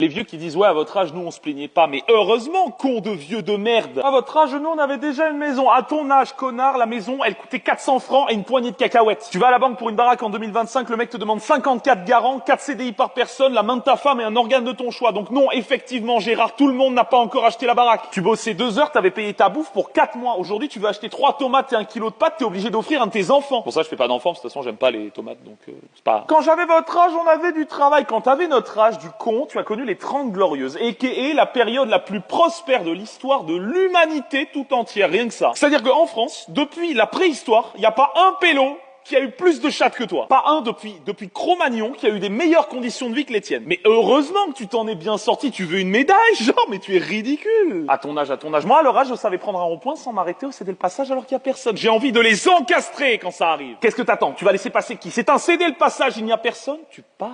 Les vieux qui disent ouais à votre âge nous on se plaignait pas, mais heureusement con de vieux de merde. À votre âge nous on avait déjà une maison. À ton âge connard la maison elle coûtait 400 francs et une poignée de cacahuètes. Tu vas à la banque pour une baraque en 2025, le mec te demande 54 garants, 4 CDI par personne, la main de ta femme et un organe de ton choix. Donc non effectivement Gérard, tout le monde n'a pas encore acheté la baraque. Tu bossais 2 heures, t'avais payé ta bouffe pour 4 mois. Aujourd'hui tu veux acheter 3 tomates et 1 kilo de pâtes, t'es obligé d'offrir un de tes enfants. Pour ça je fais pas d'enfants, de toute façon j'aime pas les tomates donc c'est pas. Quand j'avais votre âge on avait du travail. Quand t'avais notre âge du con, tu as connu les 30 glorieuses. A.k.a. la période la plus prospère de l'histoire de l'humanité tout entière, rien que ça. C'est-à-dire qu'en France, depuis la préhistoire, il n'y a pas un pélo qui a eu plus de chattes que toi. Pas un depuis Cro-Magnon qui a eu des meilleures conditions de vie que les tiennes. Mais heureusement que tu t'en es bien sorti, tu veux une médaille, genre, mais tu es ridicule. À ton âge. Moi, à leur âge, je savais prendre un rond-point sans m'arrêter au céder le passage alors qu'il y a personne. J'ai envie de les encastrer quand ça arrive. Qu'est-ce que t'attends? Tu vas laisser passer qui? C'est un céder le passage, il n'y a personne, tu passes.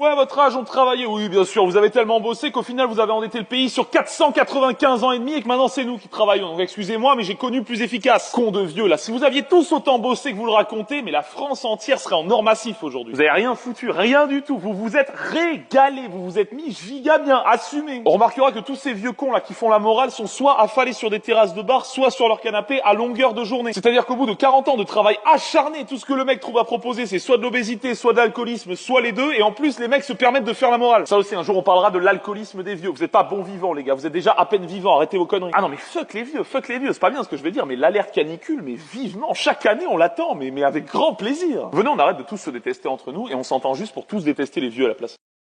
Ouais, à votre âge, on travaillait. Oui, bien sûr, vous avez tellement bossé qu'au final, vous avez endetté le pays sur 495 ans et demi et que maintenant, c'est nous qui travaillons. Donc, excusez-moi, mais j'ai connu plus efficace. Con de vieux, là. Si vous aviez tous autant bossé que vous le racontez, mais la France entière serait en or massif aujourd'hui. Vous avez rien foutu, rien du tout. Vous vous êtes régalés. Vous vous êtes mis giga bien. Assumez. On remarquera que tous ces vieux cons, là, qui font la morale sont soit affalés sur des terrasses de bar, soit sur leur canapé à longueur de journée. C'est-à-dire qu'au bout de 40 ans de travail acharné, tout ce que le mec trouve à proposer, c'est soit de l'obésité, soit de l'alcoolisme, soit les deux, et en plus, les mecs se permettent de faire la morale. Ça aussi, un jour, on parlera de l'alcoolisme des vieux. Vous êtes pas bons vivants, les gars. Vous êtes déjà à peine vivants. Arrêtez vos conneries. Ah non, mais fuck les vieux. C'est pas bien ce que je vais dire, mais l'alerte canicule, mais vivement. Chaque année, on l'attend, mais avec grand plaisir. Venez, on arrête de tous se détester entre nous et on s'entend juste pour tous détester les vieux à la place.